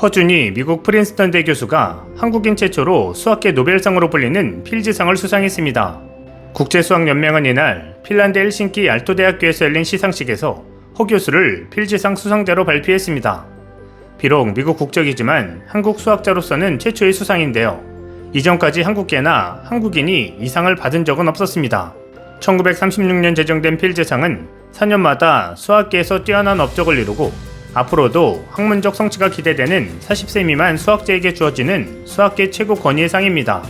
허준이 미국 프린스턴대 교수가 한국인 최초로 수학계 노벨상으로 불리는 필즈상을 수상했습니다. 국제수학연맹은 이날 핀란드 헬싱키 얄토대학교에서 열린 시상식에서 허 교수를 필즈상 수상자로 발표했습니다. 비록 미국 국적이지만 한국 수학자로서는 최초의 수상인데요. 이전까지 한국계나 한국인이 이 상을 받은 적은 없었습니다. 1936년 제정된 필즈상은 4년마다 수학계에서 뛰어난 업적을 이루고 앞으로도 학문적 성취가 기대되는 40세 미만 수학자에게 주어지는 수학계 최고 권위의 상입니다.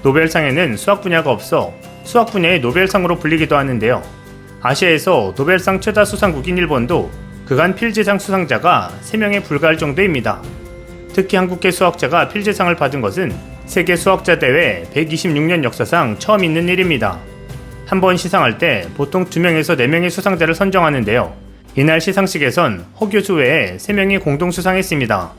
노벨상에는 수학 분야가 없어 수학 분야의 노벨상으로 불리기도 하는데요. 아시아에서 노벨상 최다 수상국인 일본도 그간 필즈상 수상자가 3명에 불과할 정도입니다. 특히 한국계 수학자가 필즈상을 받은 것은 세계 수학자 대회 126년 역사상 처음 있는 일입니다. 한 번 시상할 때 보통 2명에서 4명의 수상자를 선정하는데요. 이날 시상식에선 허 교수 외에 3명이 공동 수상했습니다.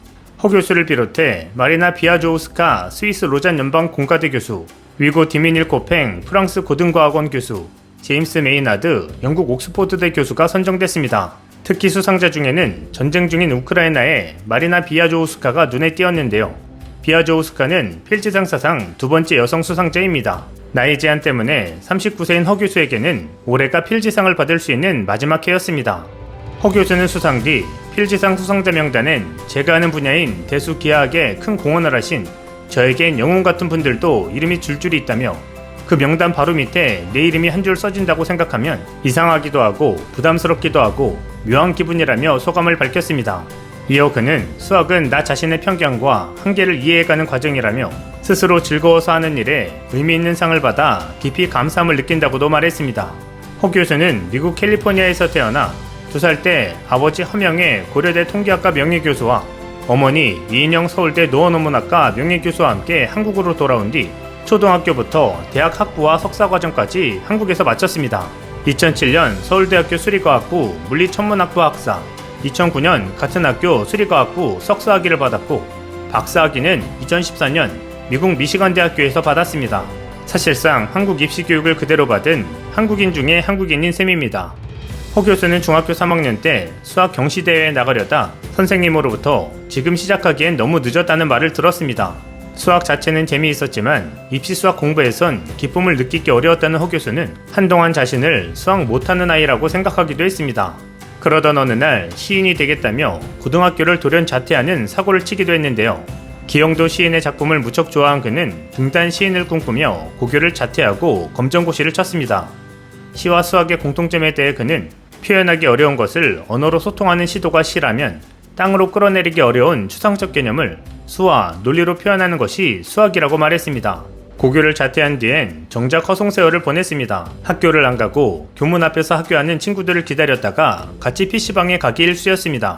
허 교수를 비롯해 마리나 비아조우스카 스위스 로잔 연방 공과대 교수, 위고 디미닐 코팽 프랑스 고등과학원 교수, 제임스 메이나드 영국 옥스포드대 교수가 선정됐습니다. 특히 수상자 중에는 전쟁 중인 우크라이나의 마리나 비아조우스카가 눈에 띄었는데요. 비아조우스카는 필즈상 사상 2번째 여성 수상자입니다. 나이 제한 때문에 39세인 허 교수에게는 올해가 필즈상을 받을 수 있는 마지막 해였습니다. 허 교수는 수상 뒤 필즈상 수상자 명단엔 제가 아는 분야인 대수기하학에 큰 공헌을 하신 저에겐 영웅 같은 분들도 이름이 줄줄이 있다며 그 명단 바로 밑에 내 이름이 한 줄 써진다고 생각하면 이상하기도 하고 부담스럽기도 하고 묘한 기분이라며 소감을 밝혔습니다. 이어 그는 수학은 나 자신의 편견과 한계를 이해해가는 과정이라며 스스로 즐거워서 하는 일에 의미 있는 상을 받아 깊이 감사함을 느낀다고도 말했습니다. 허 교수는 미국 캘리포니아에서 태어나 2살 때 아버지 허명의 고려대 통계학과 명예교수와 어머니 이인영 서울대 노원어문학과 명예교수와 함께 한국으로 돌아온 뒤 초등학교부터 대학 학부와 석사과정까지 한국에서 마쳤습니다. 2007년 서울대학교 수리과학부 물리천문학부 학사, 2009년 같은 학교 수리과학부 석사학위를 받았고 박사학위는 2014년 미국 미시간 대학교에서 받았습니다. 사실상 한국 입시 교육을 그대로 받은 한국인 중에 한국인인 셈입니다. 허 교수는 중학교 3학년 때 수학 경시대회에 나가려다 선생님으로부터 지금 시작하기엔 너무 늦었다는 말을 들었습니다. 수학 자체는 재미있었지만 입시 수학 공부에선 기쁨을 느끼기 어려웠다는 허 교수는 한동안 자신을 수학 못하는 아이라고 생각하기도 했습니다. 그러던 어느 날 시인이 되겠다며 고등학교를 돌연 자퇴하는 사고를 치기도 했는데요. 기영도 시인의 작품을 무척 좋아한 그는 등단 시인을 꿈꾸며 고교를 자퇴하고 검정고시를 쳤습니다. 시와 수학의 공통점에 대해 그는 표현하기 어려운 것을 언어로 소통하는 시도가 시라면 땅으로 끌어내리기 어려운 추상적 개념을 수와 논리로 표현하는 것이 수학이라고 말했습니다. 고교를 자퇴한 뒤엔 정작 허송세월을 보냈습니다. 학교를 안 가고 교문 앞에서 학교하는 친구들을 기다렸다가 같이 PC방에 가기 일쑤였습니다.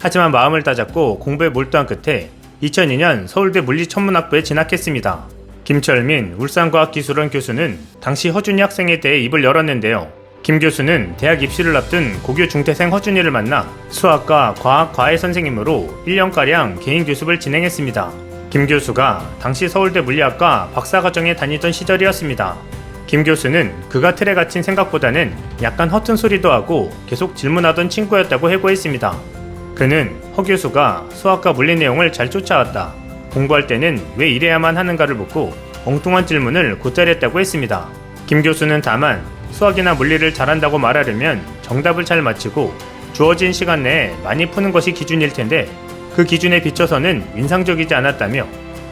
하지만 마음을 다잡고 공부에 몰두한 끝에 2002년 서울대 물리천문학부에 진학했습니다. 김철민 울산과학기술원 교수는 당시 허준이 학생에 대해 입을 열었는데요. 김 교수는 대학 입시를 앞둔 고교 중퇴생 허준이를 만나 수학과 과학, 과외 선생님으로 1년가량 개인 교습을 진행했습니다. 김 교수가 당시 서울대 물리학과 박사과정에 다니던 시절이었습니다. 김 교수는 그가 틀에 갇힌 생각보다는 약간 허튼 소리도 하고 계속 질문하던 친구였다고 해고했습니다. 그는 허 교수가 수학과 물리 내용을 잘 쫓아왔다. 공부할 때는 왜 이래야만 하는가를 묻고 엉뚱한 질문을 곧잘 했다고 했습니다. 김 교수는 다만 수학이나 물리를 잘한다고 말하려면 정답을 잘 맞히고 주어진 시간 내에 많이 푸는 것이 기준일 텐데 그 기준에 비춰서는 인상적이지 않았다며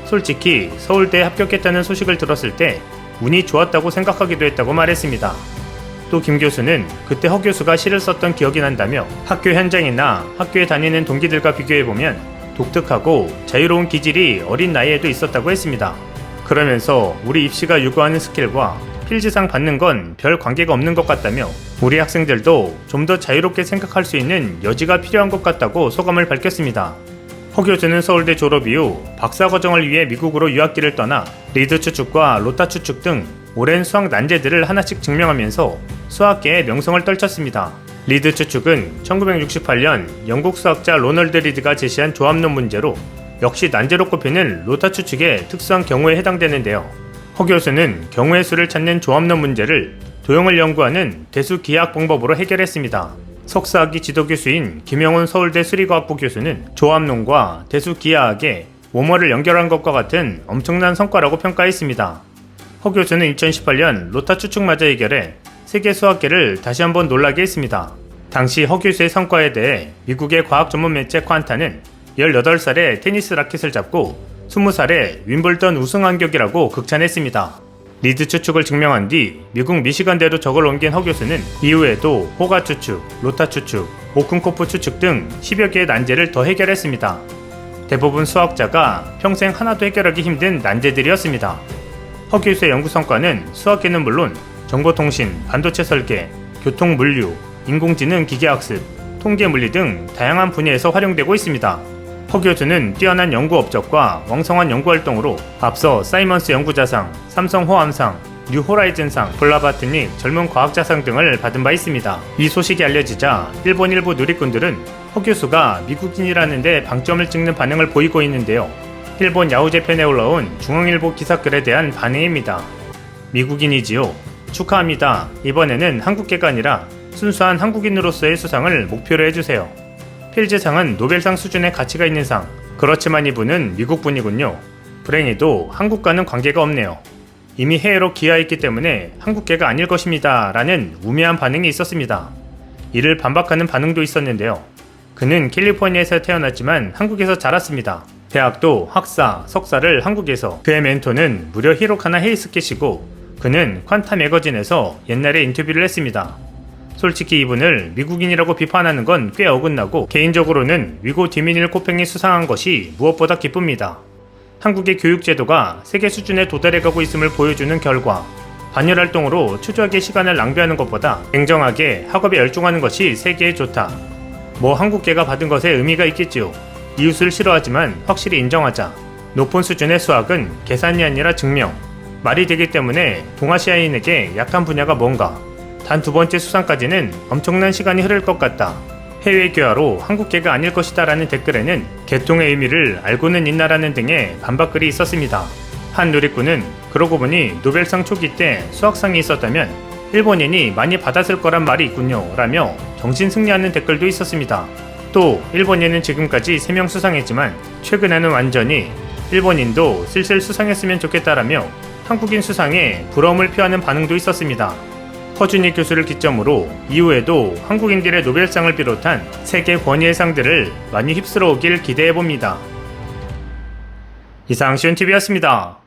솔직히 서울대에 합격했다는 소식을 들었을 때 운이 좋았다고 생각하기도 했다고 말했습니다. 또 김 교수는 그때 허 교수가 시를 썼던 기억이 난다며 학교 현장이나 학교에 다니는 동기들과 비교해보면 독특하고 자유로운 기질이 어린 나이에도 있었다고 했습니다. 그러면서 우리 입시가 요구하는 스킬과 필즈상 받는 건 별 관계가 없는 것 같다며 우리 학생들도 좀 더 자유롭게 생각할 수 있는 여지가 필요한 것 같다고 소감을 밝혔습니다. 허 교수는 서울대 졸업 이후 박사과정을 위해 미국으로 유학기를 떠나 리드 추측과 로타 추측 등 오랜 수학 난제들을 하나씩 증명하면서 수학계의 명성을 떨쳤습니다. 리드 추측은 1968년 영국 수학자 로널드 리드가 제시한 조합론 문제로 역시 난제로 꼽히는 로타 추측의 특수한 경우에 해당되는데요. 허 교수는 경우의 수를 찾는 조합론 문제를 도형을 연구하는 대수기하학 방법으로 해결했습니다. 석사학위 지도교수인 김영훈 서울대 수리과학부 교수는 조합론과 대수기하학의 모머를 연결한 것과 같은 엄청난 성과라고 평가했습니다. 허 교수는 2018년 로타 추측마저 해결해 세계 수학계를 다시 한번 놀라게 했습니다. 당시 허 교수의 성과에 대해 미국의 과학 전문 매체 퀀타는 18살에 테니스 라켓을 잡고 20살에 윈블던 우승 한격이라고 극찬했습니다. 리드 추측을 증명한 뒤 미국 미시간대로 적을 옮긴 허 교수는 이후에도 호가 추측, 로타 추측, 오큰코프 추측 등 10여 개의 난제를 더 해결했습니다. 대부분 수학자가 평생 하나도 해결하기 힘든 난제들이었습니다. 허 교수의 연구 성과는 수학계는 물론 정보통신, 반도체 설계, 교통 물류, 인공지능 기계학습, 통계물리 등 다양한 분야에서 활용되고 있습니다. 허 교수는 뛰어난 연구 업적과 왕성한 연구활동으로 앞서 사이먼스 연구자상, 삼성 호암상, 뉴 호라이즌상, 블라바트닉 젊은 과학자상 등을 받은 바 있습니다. 이 소식이 알려지자 일본 일부 누리꾼들은 허 교수가 미국인이라는 데 방점을 찍는 반응을 보이고 있는데요. 일본 야후재팬에 올라온 중앙일보 기사글에 대한 반응입니다. 미국인이지요? 축하합니다. 이번에는 한국계가 아니라 순수한 한국인으로서의 수상을 목표로 해주세요. 필즈상은 노벨상 수준의 가치가 있는 상. 그렇지만 이분은 미국분이군요. 불행히도 한국과는 관계가 없네요. 이미 해외로 귀화했기 때문에 한국계가 아닐 것입니다. 라는 우매한 반응이 있었습니다. 이를 반박하는 반응도 있었는데요. 그는 캘리포니아에서 태어났지만 한국에서 자랐습니다. 대학도 학사, 석사를 한국에서. 그의 멘토는 무려 히로카나 헤이스케시고 그는 퀀타 매거진에서 옛날에 인터뷰를 했습니다. 솔직히 이분을 미국인이라고 비판하는 건 꽤 어긋나고 개인적으로는 위고 디미닐 코팽이 수상한 것이 무엇보다 기쁩니다. 한국의 교육제도가 세계 수준에 도달해가고 있음을 보여주는 결과 반일활동으로 초조하게 시간을 낭비하는 것보다 냉정하게 학업에 열중하는 것이 세계에 좋다. 뭐 한국계가 받은 것에 의미가 있겠지요. 이웃을 싫어하지만 확실히 인정하자. 높은 수준의 수학은 계산이 아니라 증명. 말이 되기 때문에 동아시아인에게 약한 분야가 뭔가. 단 두 번째 수상까지는 엄청난 시간이 흐를 것 같다. 해외 귀화로 한국계가 아닐 것이다 라는 댓글에는 개통의 의미를 알고는 있나라는 등의 반박글이 있었습니다. 한 누리꾼은 그러고 보니 노벨상 초기 때 수학상이 있었다면 일본인이 많이 받았을 거란 말이 있군요 라며 정신 승리하는 댓글도 있었습니다. 또 일본인은 지금까지 3명 수상했지만 최근에는 완전히 일본인도 슬슬 수상했으면 좋겠다라며 한국인 수상에 부러움을 표하는 반응도 있었습니다. 허준희 교수를 기점으로 이후에도 한국인들의 노벨상을 비롯한 세계 권위의 상들을 많이 휩쓸어 오길 기대해봅니다. 이상 시온TV였습니다.